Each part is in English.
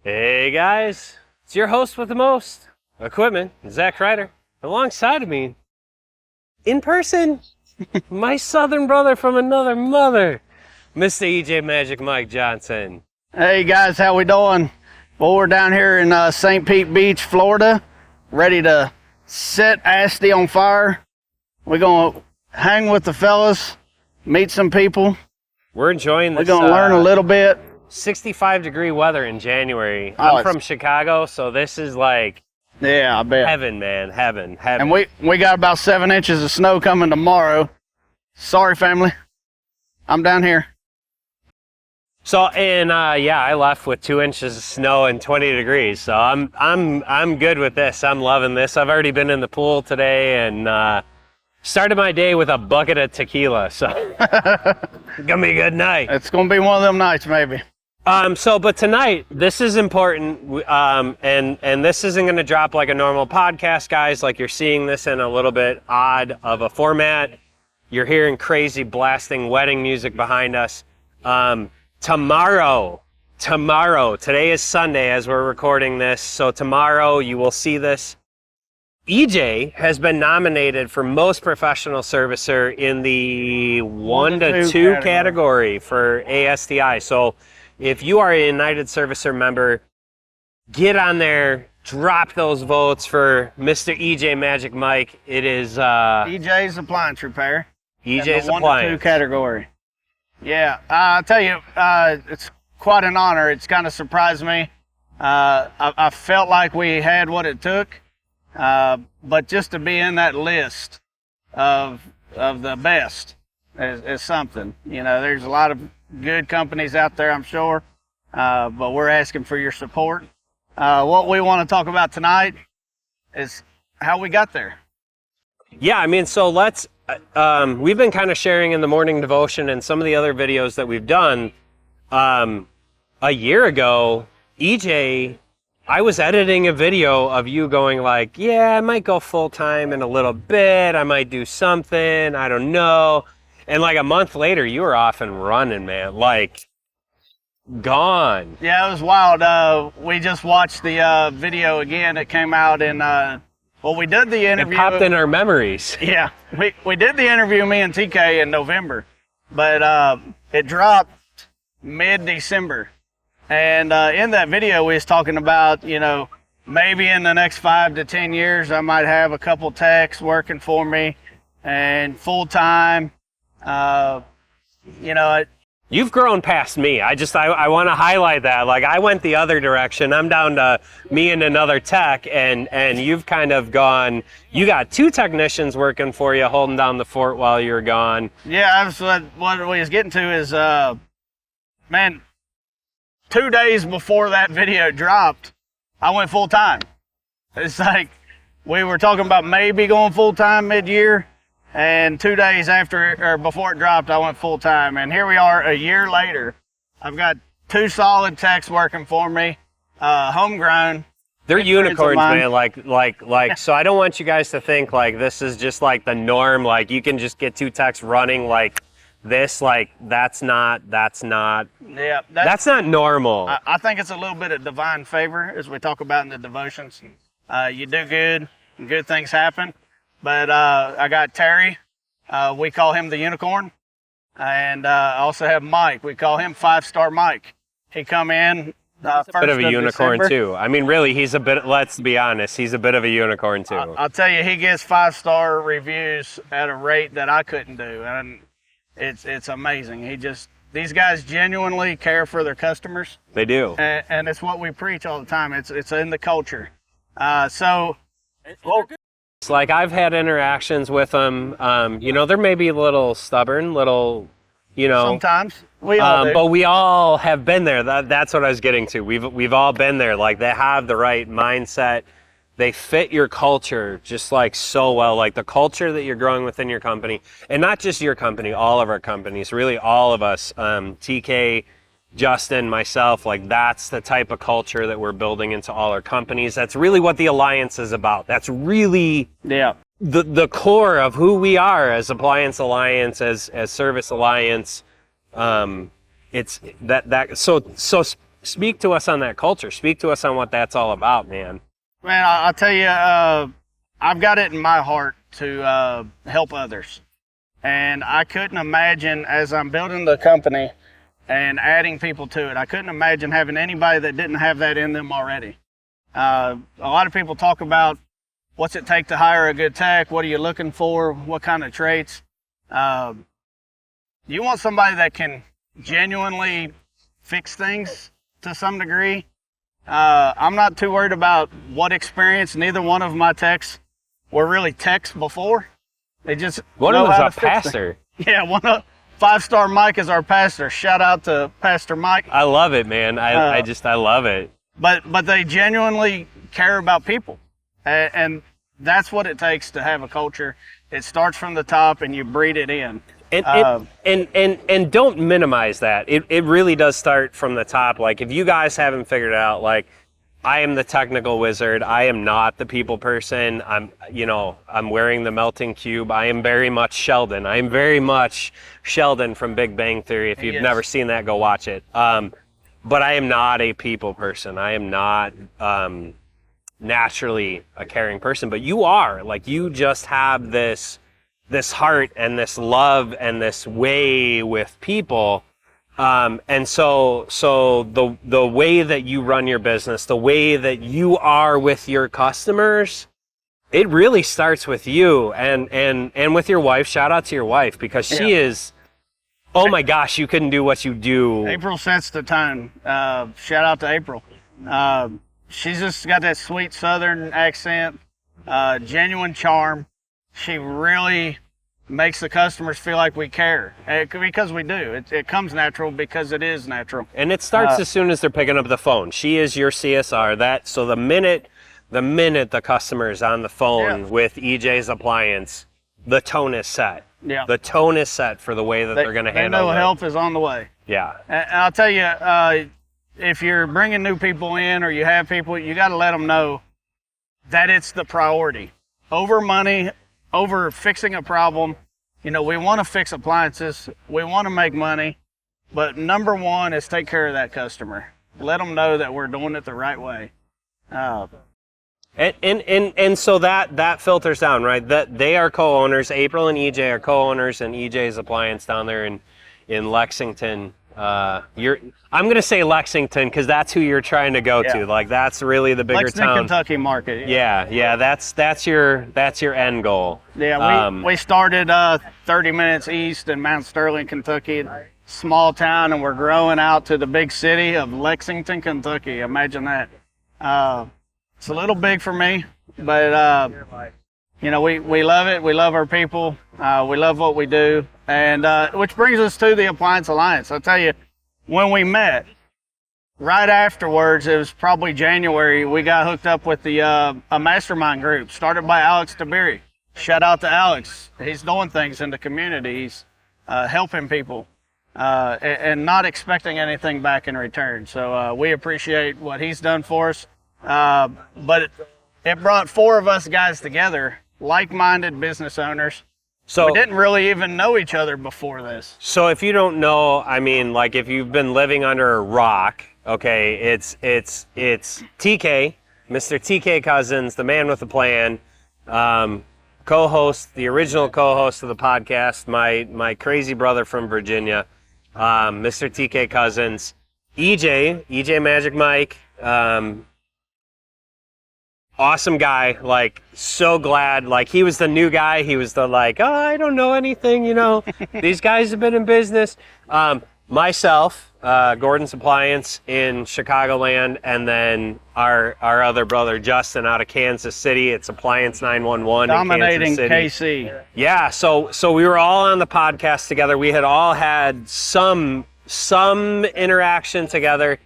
Hey guys, it's your host with the most equipment, Zach Ryder. Alongside of me, in person, my southern brother from another mother, Mr. EJ Magic Mike Johnson. Hey guys, how we doing? Well, we're down here in St. Pete Beach, Florida, ready to set ASTI on fire. We're gonna hang with the fellas, meet some people. We're enjoying this. We're gonna learn a little bit. 65-degree weather in January. I'm from Chicago, so this is like I bet. heaven, man, heaven. And we got about 7 inches of snow coming tomorrow. Sorry, family. I'm down here. So I left with 2 inches of snow and 20 degrees. So I'm good with this. I'm loving this. I've already been in the pool today and started my day with a bucket of tequila. So it's gonna be a good night. It's gonna be one of them nights, maybe. But tonight, this is important, and this isn't going to drop like a normal podcast, guys. Like, you're seeing this in a little bit odd of a format. You're hearing crazy blasting wedding music behind us. Tomorrow, today is Sunday as we're recording this, so tomorrow you will see this. EJ has been nominated for Most Professional Servicer in the 1 to 2 category for ASTI. So if you are a United Servicer member, get on there, drop those votes for Mr. EJ Magic Mike. It is EJ's Appliance Repair. EJ's in the 1 Appliance. to 2 category. Yeah, I'll tell you, it's quite an honor. It's kind of surprised me. I felt like we had what it took, but just to be in that list of the best is something. You know, there's a lot of good companies out there, I'm sure, but we're asking for your support. What we want to talk about tonight is how we got there. Yeah, I mean, so let's, we've been kind of sharing in the morning devotion and some of the other videos that we've done. A year ago, EJ, I was editing a video of you going like, yeah, I might go full-time in a little bit. I might do something. I don't know. And like a month later, you were off and running, man. Like, gone. Yeah, it was wild. We just watched the video again. It came out in, we did the interview. It popped in our memories. Yeah, we did the interview, me and TK, in November. But it dropped mid-December. And in that video, we was talking about, you know, maybe in the next 5 to 10 years, I might have a couple techs working for me and full-time. You know, you've grown past me. I want to highlight that. Like, I went the other direction. I'm down to me and another tech, and you've kind of gone. You got 2 technicians working for you, holding down the fort while you're gone. Yeah, that's what we was getting to is, man, 2 days before that video dropped, I went full time. It's like we were talking about maybe going full time mid-year. And 2 days after or before it dropped, I went full time. And here we are a year later. I've got 2 solid techs working for me, homegrown. They're unicorns, man. Like. So I don't want you guys to think like this is just like the norm. Like you can just get 2 techs running like this. Like that's not. Yeah, that's not normal. I think it's a little bit of divine favor, as we talk about in the devotions. You do good, and good things happen. But I got Terry, we call him the unicorn, and I also have Mike. We call him 5-star Mike. He come in a bit of a unicorn December. too. I mean, really, he's a bit. Let's be honest, he's a bit of a unicorn too. I'll tell you, he gets 5-star reviews at a rate that I couldn't do, and it's amazing. These guys genuinely care for their customers. They do, and it's what we preach all the time. It's in the culture. Like I've had interactions with them. You know, they're maybe a little stubborn, you know. Sometimes we all do. But we all have been there. That's what I was getting to. We've all been there. Like they have the right mindset. They fit your culture just like so well. Like the culture that you're growing within your company, and not just your company, all of our companies, really all of us. TK, Justin, myself, like that's the type of culture that we're building into all our companies. That's really what the Alliance is about. That's really the core of who we are as Appliance Alliance, as Service Alliance. It's that so speak to us on that culture. Speak to us on what that's all about, man. Man, I'll tell you, I've got it in my heart to help others. And I couldn't imagine, as I'm building the company and adding people to it, I couldn't imagine having anybody that didn't have that in them already. A lot of people talk about what's it take to hire a good tech, what are you looking for, what kind of traits. You want somebody that can genuinely fix things to some degree. I'm not too worried about what experience. Neither one of my techs were really techs before. They just one know of how them's to a fix pastor. things. Yeah, 5-star Mike is our pastor. Shout out to Pastor Mike. I love it, man. I love it. But they genuinely care about people, and that's what it takes to have a culture. It starts from the top, and you breed it in. And don't minimize that. It really does start from the top. Like, if you guys haven't figured it out, like, I am the technical wizard. I am not the people person. I'm wearing the melting cube. I am very much Sheldon. I am very much Sheldon from Big Bang Theory. If you've never seen that, go watch it. But I am not a people person. I am not naturally a caring person. But you are. Like, you just have this heart and this love and this way with people. And so the way that you run your business, the way that you are with your customers, it really starts with you and with your wife. Shout out to your wife, because she is, oh my gosh, you couldn't do what you do. April sets the tone. Shout out to April. She's just got that sweet Southern accent, genuine charm. She really makes the customers feel like we care, because we do. It comes natural because it is natural. And it starts as soon as they're picking up the phone. She is your CSR. So the minute the customer is on the phone with EJ's appliance, the tone is set. Yeah. The tone is set for the way that they're going to handle it. They know help is on the way. Yeah. And I'll tell you, if you're bringing new people in or you have people, you got to let them know that it's the priority. Over money, over fixing a problem. We want to fix appliances. We want to make money. But number one is take care of that customer. Let them know that we're doing it the right way. And so that filters down, right? That they are co-owners. April and EJ are co-owners, and EJ's appliance down there in Lexington. I'm going to say Lexington because that's who you're trying to go to. Like, that's really the bigger Lexington, town. Kentucky market. Yeah. That's your end goal. Yeah, we started 30 minutes east in Mount Sterling, Kentucky, small town, and we're growing out to the big city of Lexington, Kentucky. Imagine that. It's a little big for me, but we love it. We love our people. We love what we do. And which brings us to the Appliance Alliance. I'll tell you, when we met, right afterwards, it was probably January, we got hooked up with a mastermind group started by Alex DeBerry. Shout out to Alex. He's doing things in the community. He's helping people and not expecting anything back in return. So we appreciate what he's done for us. But it brought 4 of us guys together, like-minded business owners. So we didn't really even know each other before this. So if you don't know, I mean, like, if you've been living under a rock, okay, it's TK, Mr. TK Cousins, the man with a plan, co-host, the original co-host of the podcast, my crazy brother from Virginia, Mr. TK Cousins, EJ Magic Mike, awesome guy, like, so glad. Like, he was the new guy. He was the, like, oh, I don't know anything, These guys have been in business. Myself, Gordon's Appliance in Chicagoland, and then our other brother, Justin, out of Kansas City. It's Appliance 911 dominating in Kansas City. KC. Yeah, so we were all on the podcast together. We had all had some interaction together.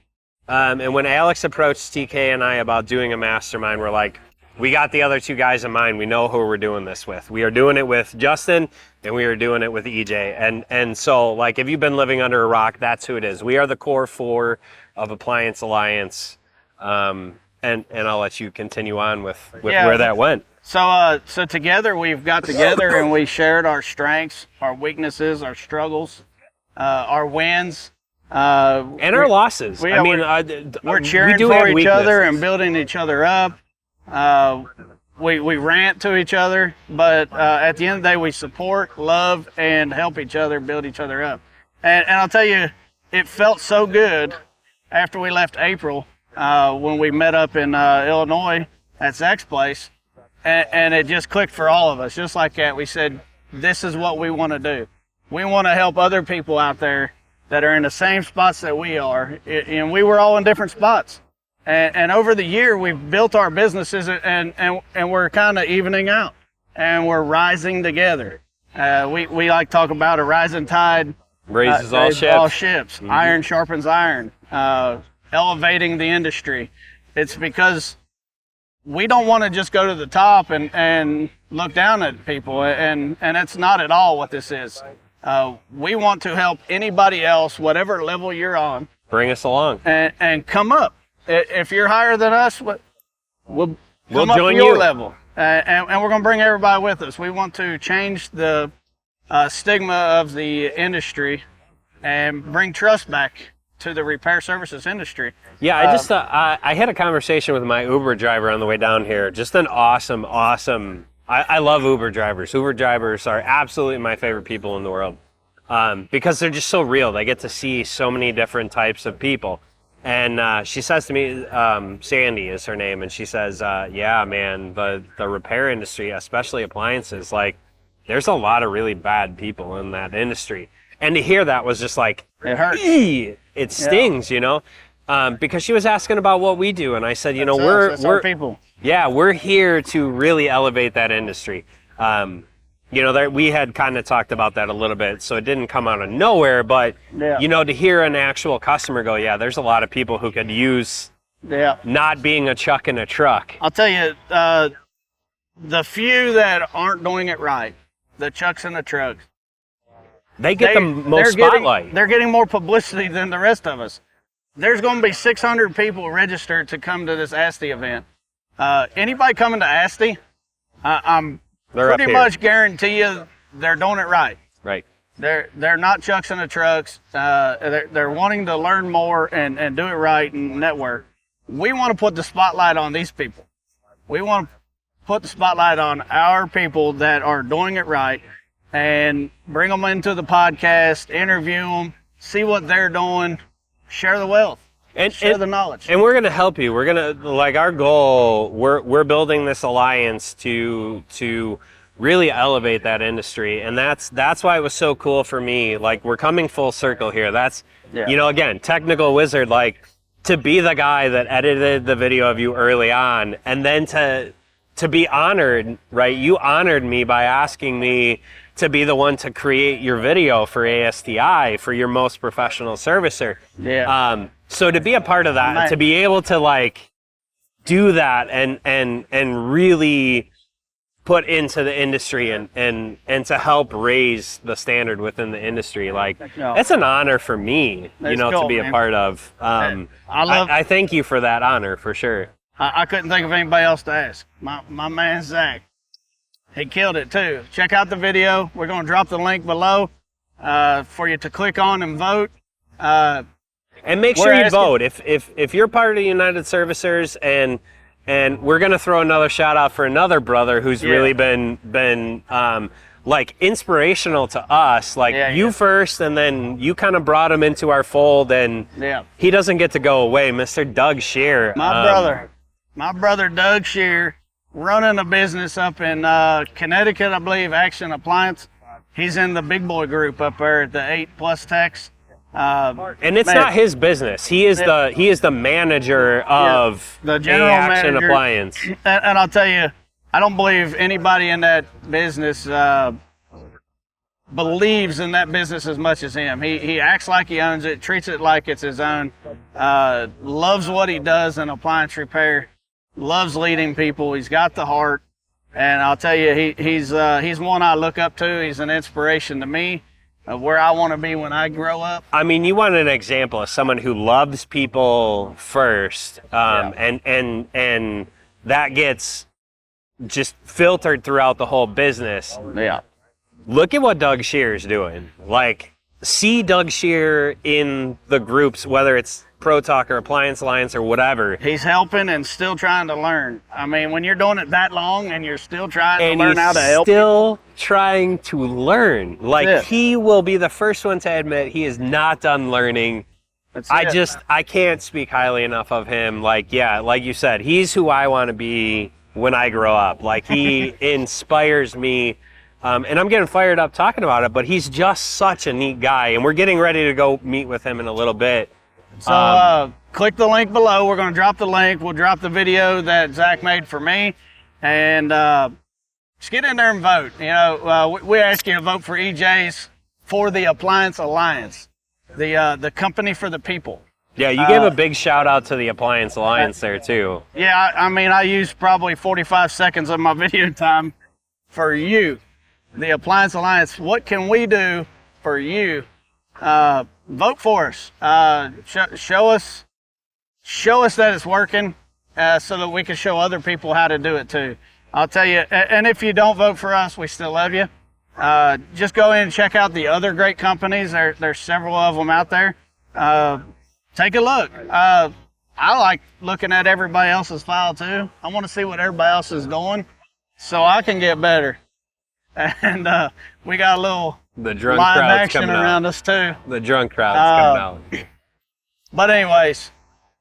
And when Alex approached TK and I about doing a mastermind, we're like, we got the other 2 guys in mind. We know who we're doing this with. We are doing it with Justin, and we are doing it with EJ. And so, like, if you've been living under a rock, that's who it is. We are the core 4 of Appliance Alliance. And I'll let you continue on with where that went. So together we've got together and we shared our strengths, our weaknesses, our struggles, our wins. And our losses. I mean, we're cheering for each other and building each other up. We rant to each other, but at the end of the day, we support, love, and help each other, build each other up. And I'll tell you, it felt so good after we left April when we met up in Illinois at Zach's place, and it just clicked for all of us. Just like that, we said, this is what we want to do. We want to help other people out there that are in the same spots that we are, and we were all in different spots. And over the year, we've built our businesses, and we're kind of evening out, and we're rising together. We like to talk about a rising tide raises all ships. Mm-hmm. Iron sharpens iron. Elevating the industry. It's because we don't want to just go to the top and look down at people, and that's not at all what this is. We want to help anybody else, whatever level you're on. Bring us along. And come up. If you're higher than us, we'll come up join to your you. level. And we're going to bring everybody with us. We want to change the stigma of the industry and bring trust back to the repair services industry. Yeah, I had a conversation with my Uber driver on the way down here. Just an awesome. I love Uber drivers. Uber drivers are absolutely my favorite people in the world because they're just so real. They get to see so many different types of people. And she says to me, Sandy is her name, and she says, yeah, man, the repair industry, especially appliances, like, there's a lot of really bad people in that industry. And to hear that was just like, it hurts. It stings, you know, because she was asking about what we do. And I said, that's our people. Yeah, we're here to really elevate that industry. We had kind of talked about that a little bit, so it didn't come out of nowhere, but, to hear an actual customer go, yeah, there's a lot of people who could use not being a chuck in a truck. I'll tell you, the few that aren't doing it right, the chucks and the trucks, they get the most spotlight. They're getting more publicity than the rest of us. There's going to be 600 people registered to come to this ASTI event. Anybody coming to ASTI, I'm pretty much guarantee you they're doing it right. Right. They're not chucks in the trucks. They're wanting to learn more and do it right and network. We want to put the spotlight on these people. We want to put the spotlight on our people that are doing it right and bring them into the podcast, interview them, see what they're doing, share the wealth. Share the knowledge. And we're going to help you. We're going to, like, our goal, we're building this alliance to really elevate that industry. And that's why it was so cool for me. Like, we're coming full circle here. That's, again, technical wizard, like, to be the guy that edited the video of you early on, and then to be honored, right? You honored me by asking me to be the one to create your video for ASTI, for your most professional servicer. Yeah. So to be a part of that, to be able to, like, do that and really put into the industry and to help raise the standard within the industry, like, it's an honor for me, to be a part of. I thank you for that honor, for sure. I couldn't think of anybody else to ask. My man Zach, he killed it too. Check out the video. We're going to drop the link below for you to click on and vote. And make sure you vote. If you're part of the United Servicers, and we're gonna throw another shout out for another brother who's really been like inspirational to us. Like you first, and then you kind of brought him into our fold, and he doesn't get to go away. Mr. Doug Shear, my brother Doug Shear, running a business up in Connecticut, I believe, Action Appliance. He's in the big boy group up there at the 8+ Techs. And it's not his business. He is the manager of the general Action manager. Appliance. And I'll tell you, I don't believe anybody in that business believes in that business as much as him. He acts like he owns it, treats it like it's his own, loves what he does in appliance repair, loves leading people. He's got the heart, and I'll tell you, he's one I look up to. He's an inspiration to me of where I want to be when I grow up. I mean, you want an example of someone who loves people first, and that gets just filtered throughout the whole business. Yeah. Look at what Doug Shear's doing. Like, see Doug Shear in the groups, whether it's Pro Talk or Appliance Alliance or whatever. He's helping and still trying to learn. I mean, when you're doing it that long and you're still trying to learn how to help, still trying to learn. Like, That's it. he will be the first one to admit he is not done learning. I can't speak highly enough of him. Like, yeah, like you said, he's who I want to be when I grow up. Like, he inspires me. And I'm getting fired up talking about it, but he's just such a neat guy. And we're getting ready to go meet with him in a little bit. So click the link below. We're going to drop the link. We'll drop the video that Zach made for me. And just get in there and vote. You know, we ask you to vote for EJ's for the Appliance Alliance, the company for the people. Yeah, you gave a big shout out to the Appliance Alliance there too. Yeah, I mean, I used probably 45 seconds of my video time for you. The Appliance Alliance, what can we do for you? Vote for us. Show us that it's working, so that we can show other people how to do it too. I'll tell you, and if you don't vote for us, we still love you. Just go in and check out the other great companies. There's several of them out there. Take a look. I like looking at everybody else's file too. I want to see what everybody else is doing so I can get better. And we got a little the drunk live crowd's action coming around out. us too. The drunk crowd's coming out. But anyways,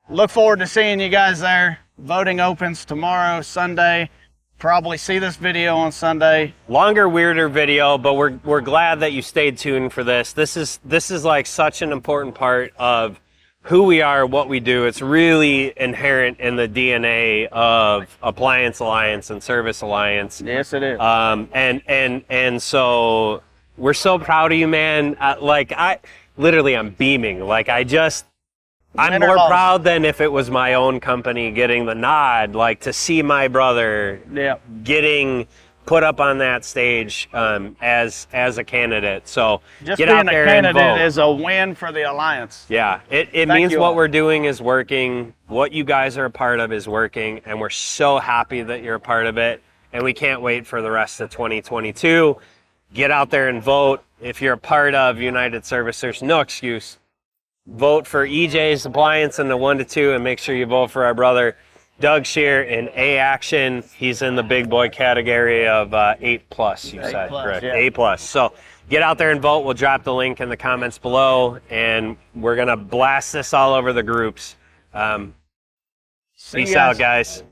look forward to seeing you guys there. Voting opens tomorrow, Sunday. Probably see this video on Sunday. Longer, weirder video, but we're glad that you stayed tuned for this. This is like such an important part of who we are, what we do. It's really inherent in the DNA of Appliance Alliance and Service Alliance. Yes, it is. And so we're so proud of you, man. I'm beaming. Like, I'm more proud than if it was my own company getting the nod. Like, to see my brother getting put up on that stage as a candidate. So just get being out there a candidate and vote. is a win for the Alliance. Yeah, it means what we're doing is working. What you guys are a part of is working, and we're so happy that you're a part of it. And we can't wait for the rest of 2022. Get out there and vote. If you're a part of United Service, there's no excuse. Vote for EJ's Appliance in the 1 to 2, and make sure you vote for our brother Doug Shear in A Action. He's in the big boy category of 8+, you said, correct? Yeah. A+. So get out there and vote. We'll drop the link in the comments below, and we're going to blast this all over the groups. Peace out, guys.